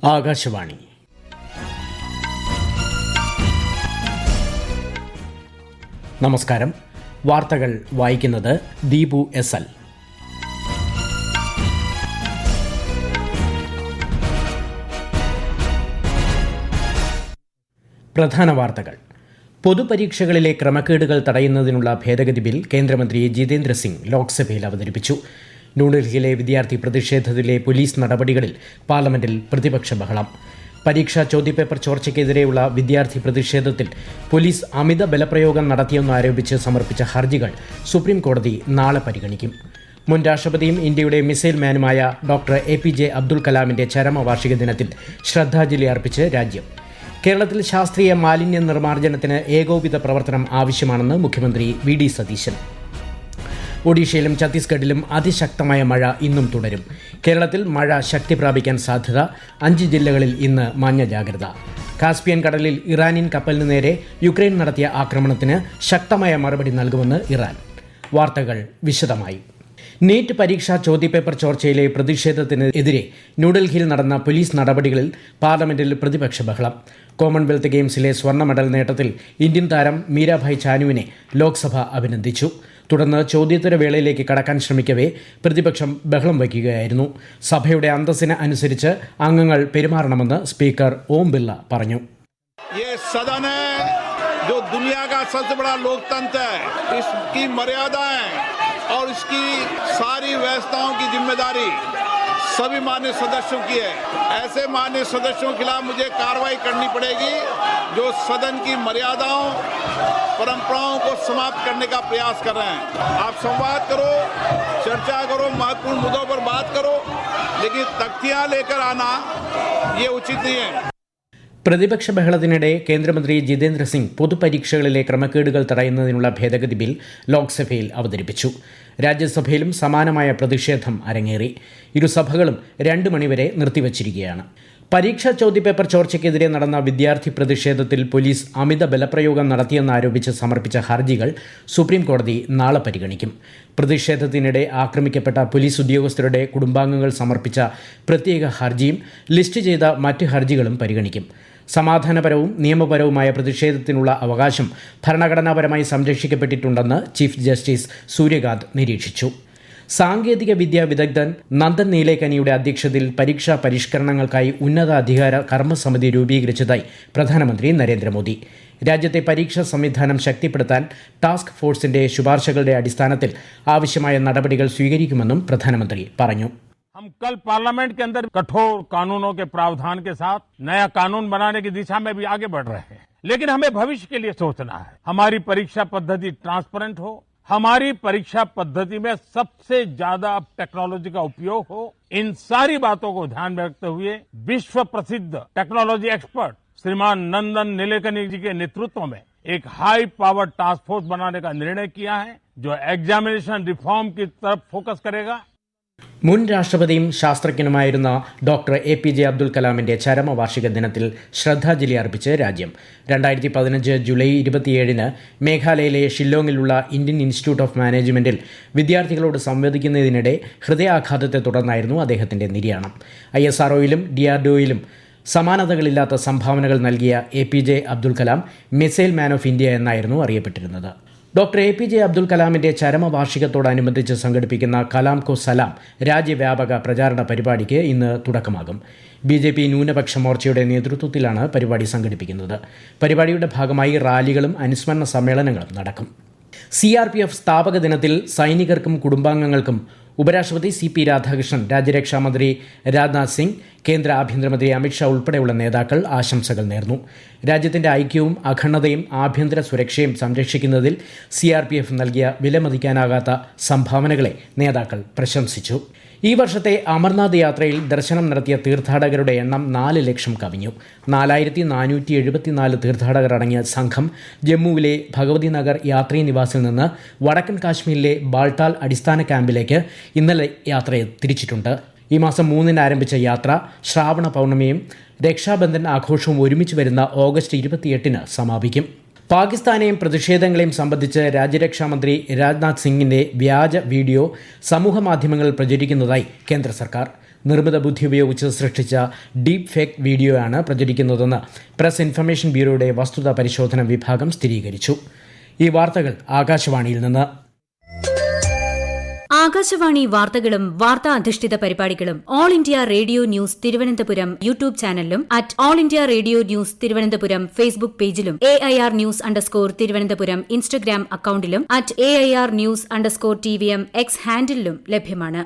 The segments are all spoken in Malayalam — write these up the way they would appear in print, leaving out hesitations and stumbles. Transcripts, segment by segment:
ആകാശവാണി. നമസ്കാരം. വാർത്തകൾ വായിക്കുന്നത് ദീപു എസ് എൽ. പ്രധാന വാർത്തകൾ. പൊതുപരീക്ഷകളിലെ ക്രമക്കേടുകൾ തടയുന്നതിനുള്ള ഭേദഗതി ബിൽ കേന്ദ്രമന്ത്രി ജിതേന്ദ്ര സിംഗ് ലോക്സഭയിൽ അവതരിപ്പിച്ചു. ന്യൂഡൽഹിയിലെ വിദ്യാർത്ഥി പ്രതിഷേധത്തിലെ പോലീസ് നടപടികളിൽ പാർലമെന്റിൽ പ്രതിപക്ഷ ബഹളം. പരീക്ഷാ ചോദ്യപേപ്പർ ചോർച്ചയ്ക്കെതിരെയുള്ള വിദ്യാർത്ഥി പ്രതിഷേധത്തിൽ പോലീസ് അമിത ബലപ്രയോഗം നടത്തിയെന്നാരോപിച്ച് സമർപ്പിച്ച ഹർജികൾ സുപ്രീം കോടതി നാളെ പരിഗണിക്കും. മുൻ രാഷ്ട്രപതിയും ഇന്ത്യയുടെ മിസൈൽ മാനുമായ ഡോക്ടർ APJ അബ്ദുൽ കലാമിന്റെ ചരമവാർഷിക ദിനത്തിൽ ശ്രദ്ധാഞ്ജലി അർപ്പിച്ച് രാജ്യം. കേരളത്തിൽ ശാസ്ത്രീയ മാലിന്യ നിർമ്മാർജ്ജനത്തിന് ഏകോപിത പ്രവർത്തനം ആവശ്യമാണെന്ന് മുഖ്യമന്ത്രി VD സതീശൻ. ഒഡീഷയിലും ഛത്തീസ്ഗഡിലും അതിശക്തമായ മഴ ഇന്നും തുടരും. കേരളത്തിൽ മഴ ശക്തി പ്രാപിക്കാൻ സാധ്യത. 5 ജില്ലകളിൽ ഇന്ന് മഞ്ഞ ജാഗ്രത. കാസ്പിയൻ കടലിൽ ഇറാനിയൻ കപ്പലിന് നേരെ യുക്രൈൻ നടത്തിയ ആക്രമണത്തിന് ശക്തമായ മറുപടി നൽകുമെന്ന് ഇറാൻ. വാർത്തകൾ വിശദമായി. നീറ്റ് പരീക്ഷാ ചോദ്യപേപ്പർ ചോർച്ചയിലെ പ്രതിഷേധത്തിനെതിരെ ന്യൂഡൽഹിയിൽ നടന്ന പോലീസ് നടപടികളിൽ പാർലമെന്റിൽ പ്രതിപക്ഷ ബഹളം. കോമൺവെൽത്ത് ഗെയിംസിലെ സ്വർണ്ണ മെഡൽ നേട്ടത്തിൽ ഇന്ത്യൻ താരം മീരാഭായ് ചാനുവിനെ ലോക്സഭ അഭിനന്ദിച്ചു. തുടർന്ന് ചോദ്യോത്തര വേളയിലേക്ക് കടക്കാൻ ശ്രമിക്കവേ പ്രതിപക്ഷം ബഹളം വയ്ക്കുകയായിരുന്നു. സഭയുടെ അന്തസ്സിന് അനുസരിച്ച് അംഗങ്ങൾ പെരുമാറണമെന്ന് സ്പീക്കർ ഓം ബിർള പറഞ്ഞു. जो दुनिया का सबसे बड़ा लोकतंत्र है, इसकी मर्यादाएं और इसकी सारी व्यवस्थाओं की जिम्मेदारी सभी मान्य सदस्यों की है. ऐसे मान्य सदस्यों के खिलाफ मुझे कार्रवाई करनी पड़ेगी जो सदन की मर्यादाओं परंपराओं को समाप्त करने का प्रयास कर रहे हैं. आप संवाद करो, चर्चा करो, महत्वपूर्ण मुद्दों पर बात करो, लेकिन तख्तियां लेकर आना ये उचित नहीं है. പ്രതിപക്ഷ ബഹളത്തിനിടെ കേന്ദ്രമന്ത്രി ജിതേന്ദ്ര സിംഗ് പൊതുപരീക്ഷകളിലെ ക്രമക്കേടുകൾ തടയുന്നതിനുള്ള ഭേദഗതി ബിൽ ലോക്സഭയിൽ അവതരിപ്പിച്ചു. രാജ്യസഭയിലും സമാനമായ പ്രതിഷേധം അരങ്ങേറി. ഇരുസഭകളും 2 മണിവരെ നിർത്തിവച്ചിരിക്കുകയാണ്. പരീക്ഷാ ചോദ്യപേപ്പർ ചോർച്ചയ്ക്കെതിരെ നടന്ന വിദ്യാർത്ഥി പ്രതിഷേധത്തിൽ പോലീസ് അമിത ബലപ്രയോഗം നടത്തിയെന്നാരോപിച്ച് സമർപ്പിച്ച ഹർജികൾ സുപ്രീം കോടതി നാളെ പരിഗണിക്കും. പ്രതിഷേധത്തിനിടെ ആക്രമിക്കപ്പെട്ട പോലീസ് ഉദ്യോഗസ്ഥരുടെ കുടുംബാംഗങ്ങൾ സമർപ്പിച്ച പ്രത്യേക ഹർജിയും ലിസ്റ്റ് ചെയ്ത മറ്റ് ഹർജികളും പരിഗണിക്കും. സമാധാനപരവും നിയമപരവുമായ പ്രതിഷേധത്തിനുള്ള അവകാശം ഭരണഘടനാപരമായി സംരക്ഷിക്കപ്പെട്ടിട്ടുണ്ടെന്ന് ചീഫ് ജസ്റ്റിസ് സൂര്യകാന്ത് നിരീക്ഷിച്ചു. സാങ്കേതിക വിദ്യാ വിദഗ്ധൻ നന്ദൻ നീലേക്കനിയുടെ അധ്യക്ഷതയിൽ പരീക്ഷാ പരിഷ്കരണങ്ങൾക്കായി ഉന്നതാധികാര കർമ്മസമിതി രൂപീകരിച്ചതായി പ്രധാനമന്ത്രി നരേന്ദ്രമോദി. രാജ്യത്തെ പരീക്ഷാ സംവിധാനം ശക്തിപ്പെടുത്താൻ ടാസ്ക് ഫോഴ്സിന്റെ ശുപാർശകളുടെ അടിസ്ഥാനത്തിൽ ആവശ്യമായ നടപടികൾ സ്വീകരിക്കുമെന്നും പ്രധാനമന്ത്രി പറഞ്ഞു. हम कल पार्लियामेंट के अंदर कठोर कानूनों के प्रावधान के साथ नया कानून बनाने की दिशा में भी आगे बढ़ रहे हैं, लेकिन हमें भविष्य के लिए सोचना है. हमारी परीक्षा पद्धति ट्रांसपेरेंट हो, हमारी परीक्षा पद्धति में सबसे ज्यादा टेक्नोलॉजी का उपयोग हो. इन सारी बातों को ध्यान में रखते हुए विश्व प्रसिद्ध टेक्नोलॉजी एक्सपर्ट श्रीमान नंदन नीलेकनी जी के नेतृत्व में एक हाई पावर टास्क फोर्स बनाने का निर्णय किया है जो एग्जामिनेशन रिफॉर्म की तरफ फोकस करेगा. മുൻ രാഷ്ട്രപതിയും ശാസ്ത്രജ്ഞനുമായിരുന്ന ഡോക്ടർ APJ അബ്ദുൽ കലാമിന്റെ ചരമവാർഷിക ദിനത്തിൽ ശ്രദ്ധാഞ്ജലി അർപ്പിച്ച് രാജ്യം. 2015 ജൂലൈ 27 മേഘാലയയിലെ ഷില്ലോങ്ങിലുള്ള ഇന്ത്യൻ ഇൻസ്റ്റിറ്റ്യൂട്ട് ഓഫ് മാനേജ്മെന്റിൽ വിദ്യാർത്ഥികളോട് സംവദിക്കുന്നതിനിടെ ഹൃദയാഘാതത്തെ തുടർന്നായിരുന്നു അദ്ദേഹത്തിന്റെ നിര്യാണം. ISROയിലും DRDOയിലും സമാനതകളില്ലാത്ത സംഭാവനകൾ നൽകിയ APJ Abdul Kalam missile man of India എന്നായിരുന്നു അറിയപ്പെട്ടിരുന്നത്. ഡോക്ടർ APJ അബ്ദുൽ കലാമിന്റെ ചരമവാർഷികത്തോടനുബന്ധിച്ച് സംഘടിപ്പിക്കുന്ന കലാം കോ സലാം രാജ്യവ്യാപക പ്രചാരണ പരിപാടിക്ക് ഇന്ന് തുടക്കമാകും. BJP ന്യൂനപക്ഷ മോർച്ചയുടെ നേതൃത്വത്തിലാണ് പരിപാടി സംഘടിപ്പിക്കുന്നത്. പരിപാടിയുടെ ഭാഗമായി റാലികളും അനുസ്മരണ സമ്മേളനങ്ങളും നടക്കും. CRPF സ്ഥാപക ദിനത്തിൽ സൈനികർക്കും കുടുംബാംഗങ്ങൾക്കും ഉപരാഷ്ട്രപതി CP രാധാകൃഷ്ണൻ, രാജ്യരക്ഷാമന്ത്രി രാജ്നാഥ് സിംഗ്, കേന്ദ്ര ആഭ്യന്തരമന്ത്രി അമിത്ഷാ ഉൾപ്പെടെയുള്ള നേതാക്കൾ ആശംസകൾ നേർന്നു. രാജ്യത്തിന്റെ ഐക്യവും അഖണ്ഡതയും ആഭ്യന്തര സുരക്ഷയും സംരക്ഷിക്കുന്നതിൽ CRPF നൽകിയ വിലമതിക്കാനാകാത്ത സംഭാവനകളെ നേതാക്കൾ പ്രശംസിച്ചു. ഈ വർഷത്തെ അമർനാഥ് യാത്രയിൽ ദർശനം നടത്തിയ തീർത്ഥാടകരുടെ എണ്ണം 4 ലക്ഷം കവിഞ്ഞു. 4474 തീർത്ഥാടകർ അടങ്ങിയ സംഘം ജമ്മുവിലെ ഭഗവതി നഗർ യാത്രീ നിവാസിൽ നിന്ന് വടക്കൻ കാശ്മീരിലെ ബാൾട്ടാൽ അടിസ്ഥാന ക്യാമ്പിലേക്ക് ഇന്നലെ യാത്ര തിരിച്ചിട്ടുണ്ട്. ഈ മാസം 3 ആരംഭിച്ച യാത്ര ശ്രാവണ പൗർണമിയും രക്ഷാബന്ധൻ ആഘോഷവും ഒരുമിച്ച് വരുന്ന ഓഗസ്റ്റ് 28 സമാപിക്കും. പാകിസ്ഥാനെയും പ്രതിഷേധങ്ങളെയും സംബന്ധിച്ച് രാജ്യരക്ഷാമന്ത്രി രാജ്നാഥ് സിംഗിന്റെ വ്യാജ വീഡിയോ സമൂഹമാധ്യമങ്ങളിൽ പ്രചരിക്കുന്നതായി കേന്ദ്ര സർക്കാർ. നിർമ്മിത ബുദ്ധി ഉപയോഗിച്ച് സൃഷ്ടിച്ച ഡീപ് ഫേക്ക് വീഡിയോയാണ് പ്രചരിക്കുന്നതെന്ന് പ്രസ് ഇൻഫർമേഷൻ ബ്യൂറോയുടെ വസ്തുതാ പരിശോധന വിഭാഗം സ്ഥിരീകരിച്ചു. ഈ വാർത്തകൾ ആകാശവാണിയിൽ നിന്ന്. ആകാശവാണി വാർത്തകളും വാർത്താ അധിഷ്ഠിത പരിപാടികളും all India radio news Thiruvananthapuram YouTube ചാനലിലും all India radio news Thiruvananthapuram Facebook പേജിലും AIR ന്യൂസ് _തിരുവനന്തപുരം ഇൻസ്റ്റഗ്രാം അക്കൌണ്ടിലും AIR ന്യൂസ് _TVM X ഹാൻഡിലും ലഭ്യമാണ്.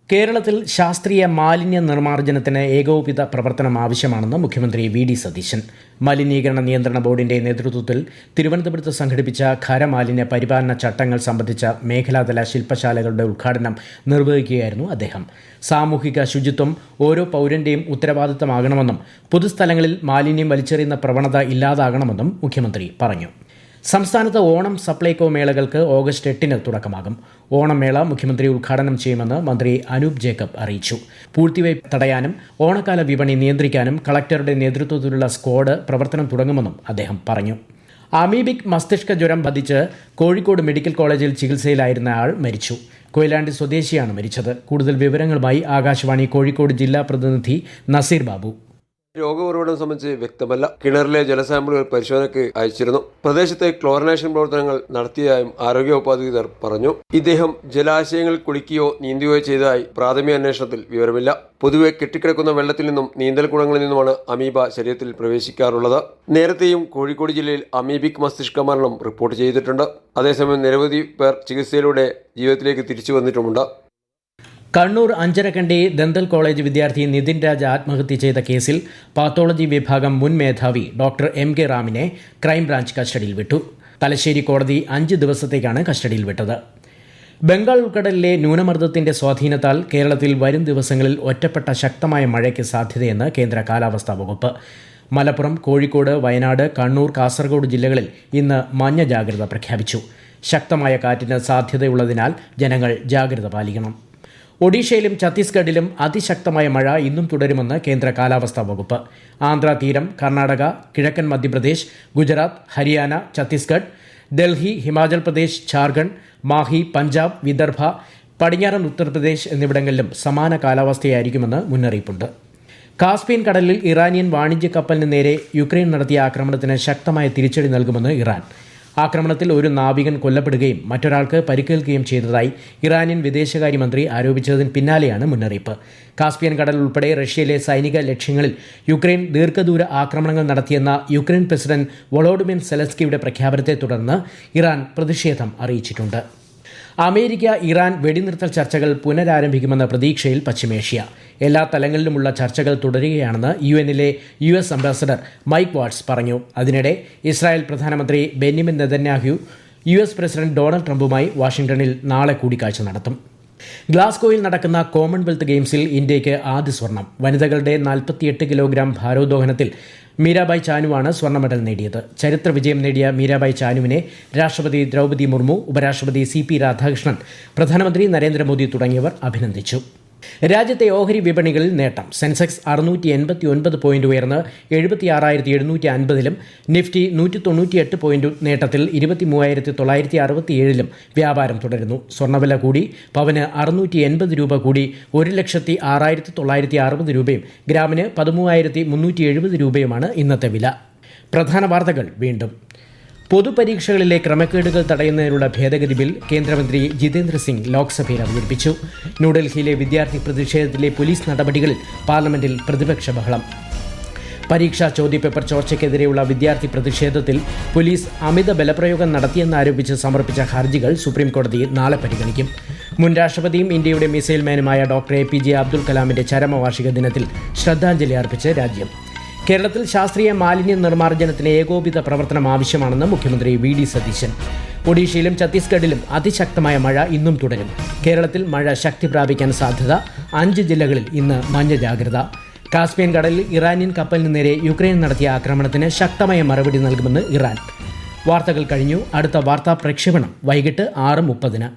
കേരളത്തിൽ ശാസ്ത്രീയ മാലിന്യ നിർമ്മാർജ്ജനത്തിന് ഏകോപിത പ്രവർത്തനം ആവശ്യമാണെന്ന് മുഖ്യമന്ത്രി VD സതീശൻ. മലിനീകരണ നിയന്ത്രണ ബോർഡിന്റെ നേതൃത്വത്തിൽ തിരുവനന്തപുരത്ത് സംഘടിപ്പിച്ച ഖരമാലിന്യ പരിപാലന ചട്ടങ്ങൾ സംബന്ധിച്ച മേഖലാതല ശില്പശാലകളുടെ ഉദ്ഘാടനം നിർവഹിക്കുകയായിരുന്നു അദ്ദേഹം. സാമൂഹിക ശുചിത്വം ഓരോ പൌരന്റെയും ഉത്തരവാദിത്തമാകണമെന്നും പൊതുസ്ഥലങ്ങളിൽ മാലിന്യം വലിച്ചെറിയുന്ന പ്രവണത ഇല്ലാതാകണമെന്നും മുഖ്യമന്ത്രി പറഞ്ഞു. സംസ്ഥാനത്ത് ഓണം സപ്ലൈകോ മേളകൾക്ക് ഓഗസ്റ്റ് 8-ന് തുടക്കമാകും. ഓണം മേള മുഖ്യമന്ത്രി ഉദ്ഘാടനം ചെയ്യുമെന്ന് മന്ത്രി അനൂപ് ജേക്കബ് അറിയിച്ചു. പൂഴ്ത്തിവയ്പ് തടയാനും ഓണക്കാല വിപണി നിയന്ത്രിക്കാനും കളക്ടറുടെ നേതൃത്വത്തിലുള്ള സ്ക്വാഡ് പ്രവർത്തനം തുടങ്ങുമെന്നും അദ്ദേഹം പറഞ്ഞു. അമീബിക് മസ്തിഷ്ക ജ്വരം ബാധിച്ച് കോഴിക്കോട് മെഡിക്കൽ കോളേജിൽ ചികിത്സയിലായിരുന്ന ആൾ മരിച്ചു. കൊയിലാണ്ടി സ്വദേശിയാണ് മരിച്ചത്. കൂടുതൽ വിവരങ്ങളുമായി ആകാശവാണി കോഴിക്കോട് ജില്ലാ പ്രതിനിധി നസീർ ബാബു. രോഗഉറവിടം സംബന്ധിച്ച് വ്യക്തമല്ല. കിണറിലെ ജലസാമ്പിളുകൾ പരിശോധനയ്ക്ക് അയച്ചിരുന്നു. പ്രദേശത്തെ ക്ലോറിനേഷൻ പ്രവർത്തനങ്ങൾ നടത്തിയതായും ആരോഗ്യവകുപ്പ് അധികൃതർ പറഞ്ഞു. ഇദ്ദേഹം ജലാശയങ്ങളിൽ കുളിക്കുകയോ നീന്തുകയോ ചെയ്തതായി പ്രാഥമിക അന്വേഷണത്തിൽ വിവരമില്ല. പൊതുവെ കെട്ടിക്കിടക്കുന്ന വെള്ളത്തിൽ നിന്നും നീന്തൽക്കുളങ്ങളിൽ നിന്നുമാണ് അമീബ ശരീരത്തിൽ പ്രവേശിക്കാറുള്ളത്. നേരത്തെയും കോഴിക്കോട് ജില്ലയിൽ അമീബിക് മസ്തിഷ്ക മരണം റിപ്പോർട്ട് ചെയ്തിട്ടുണ്ട്. അതേസമയം നിരവധി പേർ ചികിത്സയിലൂടെ ജീവിതത്തിലേക്ക് തിരിച്ചു വന്നിട്ടുമുണ്ട്. കണ്ണൂർ അഞ്ചരക്കണ്ടി ദന്തൽ കോളേജ് വിദ്യാർത്ഥി നിതിൻ രാജ് ആത്മഹത്യ ചെയ്ത കേസിൽ പാത്തോളജി വിഭാഗം മുൻ മേധാവി ഡോക്ടർ MK റാമിനെ ക്രൈംബ്രാഞ്ച് കസ്റ്റഡിയിൽ വിട്ടു. തലശ്ശേരി കോടതി 5 ദിവസത്തേക്കാണ് കസ്റ്റഡിയിൽ വിട്ടത്. ബംഗാൾ ഉൾക്കടലിലെ ന്യൂനമർദ്ദത്തിന്റെ സ്വാധീനത്താൽ കേരളത്തിൽ വരും ദിവസങ്ങളിൽ ഒറ്റപ്പെട്ട ശക്തമായ മഴയ്ക്ക് സാധ്യതയെന്ന് കേന്ദ്ര കാലാവസ്ഥാ വകുപ്പ്. മലപ്പുറം, കോഴിക്കോട്, വയനാട്, കണ്ണൂർ, കാസർഗോഡ് ജില്ലകളിൽ ഇന്ന് മഞ്ഞ ജാഗ്രത പ്രഖ്യാപിച്ചു. ശക്തമായ കാറ്റിന് സാധ്യതയുള്ളതിനാൽ ജനങ്ങൾ ജാഗ്രത പാലിക്കണം. ഒഡീഷയിലും ഛത്തീസ്ഗഡിലും അതിശക്തമായ മഴ ഇന്നും തുടരുമെന്ന് കേന്ദ്ര കാലാവസ്ഥാ വകുപ്പ്. ആന്ധ്ര തീരം, കർണാടക, കിഴക്കൻ മധ്യപ്രദേശ്, ഗുജറാത്ത്, ഹരിയാന, ഛത്തീസ്ഗഡ്, ഡൽഹി, ഹിമാചൽ പ്രദേശ്, ഝാർഖണ്ഡ്, മാഹി, പഞ്ചാബ്, വിദർഭ, പടിഞ്ഞാറൻ ഉത്തർപ്രദേശ് എന്നിവിടങ്ങളിലും സമാന കാലാവസ്ഥയായിരിക്കുമെന്ന് മുന്നറിയിപ്പുണ്ട്. കാസ്പിയൻ കടലിൽ ഇറാനിയൻ വാണിജ്യ കപ്പലിന് നേരെ യുക്രൈൻ നടത്തിയ ആക്രമണത്തിന് ശക്തമായ തിരിച്ചടി നൽകുമെന്ന് ഇറാൻ. ആക്രമണത്തിൽ ഒരു നാവികൻ കൊല്ലപ്പെടുകയും മറ്റൊരാൾക്ക് പരിക്കേൽക്കുകയും ചെയ്തതായി ഇറാനിയൻ വിദേശകാര്യമന്ത്രി ആരോപിച്ചതിന് പിന്നാലെയാണ് മുന്നറിയിപ്പ്. കാസ്പിയൻ കടൽ ഉൾപ്പെടെ റഷ്യയിലെ സൈനിക ലക്ഷ്യങ്ങളിൽ യുക്രൈൻ ദീർഘദൂര ആക്രമണങ്ങൾ നടത്തിയെന്ന യുക്രൈൻ പ്രസിഡന്റ് വൊളോഡിമിർ സെലൻസ്കിയുടെ പ്രഖ്യാപനത്തെ തുടർന്ന് ഇറാൻ പ്രതിഷേധം അറിയിച്ചിട്ടുണ്ട്. അമേരിക്ക ഇറാൻ വെടിനിർത്തൽ ചർച്ചകൾ പുനരാരംഭിക്കുമെന്ന പ്രതീക്ഷയിൽ പശ്ചിമേഷ്യ. എല്ലാ തലങ്ങളിലുമുള്ള ചർച്ചകൾ തുടരുകയാണെന്ന് UN-ലെ US അംബാസഡർ മൈക്ക് വാട്സ് പറഞ്ഞു. അതിനിടെ ഇസ്രായേൽ പ്രധാനമന്ത്രി Benjamin Netanyahu US president Donald ട്രംപുമായി വാഷിംഗ്ടണിൽ നാളെ കൂടിക്കാഴ്ച നടത്തും. ഗ്ലാസ്ഗോയിൽ നടക്കുന്ന കോമൺവെൽത്ത് ഗെയിംസിൽ ഇന്ത്യയ്ക്ക് ആദ്യ സ്വർണം. വനിതകളുടെ 48 കിലോഗ്രാം ഭാരോദ്വഹനത്തിൽ മീരാബായ് ചാനുവാണ് സ്വർണ്ണ മെഡൽ നേടിയത്. ചരിത്ര വിജയം നേടിയ മീരാബായ് ചാനുവിനെ രാഷ്ട്രപതി ദ്രൗപദി മുർമു, ഉപരാഷ്ട്രപതി CP രാധാകൃഷ്ണൻ, പ്രധാനമന്ത്രി നരേന്ദ്രമോദി തുടങ്ങിയവർ അഭിനന്ദിച്ചു. രാജ്യത്തെ ഓഹരി വിപണികളിൽ നേട്ടം. സെൻസെക്സ് 689 പോയിന്റ് ഉയർന്ന് 76,750-ലും നിഫ്റ്റി 198 പോയിന്റ് നേട്ടത്തിൽ 23,967-ലും വ്യാപാരം തുടരുന്നു. സ്വർണ്ണവില കൂടി. പവന് 680 രൂപ കൂടി 1,06,960 രൂപയും ഗ്രാമിന് 13,370 രൂപയുമാണ് ഇന്നത്തെ വില. പ്രധാന വാർത്തകൾ വീണ്ടും. പൊതുപരീക്ഷകളിലെ ക്രമക്കേടുകൾ തടയുന്നതിനുള്ള ഭേദഗതി ബിൽ കേന്ദ്രമന്ത്രി ജിതേന്ദ്ര സിംഗ് ലോക്സഭയിൽ അവതരിപ്പിച്ചു. ന്യൂഡൽഹിയിലെ വിദ്യാർത്ഥി പ്രതിഷേധത്തിലെ പോലീസ് നടപടികളിൽ പാർലമെന്റിൽ പ്രതിപക്ഷ ബഹളം. പരീക്ഷാ ചോദ്യപേപ്പർ ചോർച്ചയ്ക്കെതിരെയുള്ള വിദ്യാർത്ഥി പ്രതിഷേധത്തിൽ പോലീസ് അമിത ബലപ്രയോഗം നടത്തിയെന്നാരോപിച്ച് സമർപ്പിച്ച ഹർജികൾ സുപ്രീംകോടതി നാളെ പരിഗണിക്കും. മുൻ രാഷ്ട്രപതിയും ഇന്ത്യയുടെ മിസൈൽ മാനുമായ ഡോക്ടർ APJ അബ്ദുൽ കലാമിന്റെ ചരമവാർഷിക ദിനത്തിൽ ശ്രദ്ധാഞ്ജലി അർപ്പിച്ച് രാജ്യം. കേരളത്തിൽ ശാസ്ത്രീയ മാലിന്യ നിർമ്മാർജ്ജനത്തിന് ഏകോപിത പ്രവർത്തനം ആവശ്യമാണെന്ന് മുഖ്യമന്ത്രി VD സതീശൻ. ഒഡീഷയിലും ഛത്തീസ്ഗഡിലും അതിശക്തമായ മഴ ഇന്നും തുടരും. കേരളത്തിൽ മഴ ശക്തി പ്രാപിക്കാൻ സാധ്യത. 5 ജില്ലകളിൽ ഇന്ന് മഞ്ഞ ജാഗ്രത. കാസ്പിയൻ കടലിൽ ഇറാനിയൻ കപ്പലിന് നേരെ യുക്രൈൻ നടത്തിയ ആക്രമണത്തിന് ശക്തമായ മറുപടി നൽകുമെന്ന് ഇറാൻ. വാർത്തകൾ കഴിഞ്ഞു. അടുത്ത വാർത്താ പ്രക്ഷേപണം വൈകിട്ട് 6:30.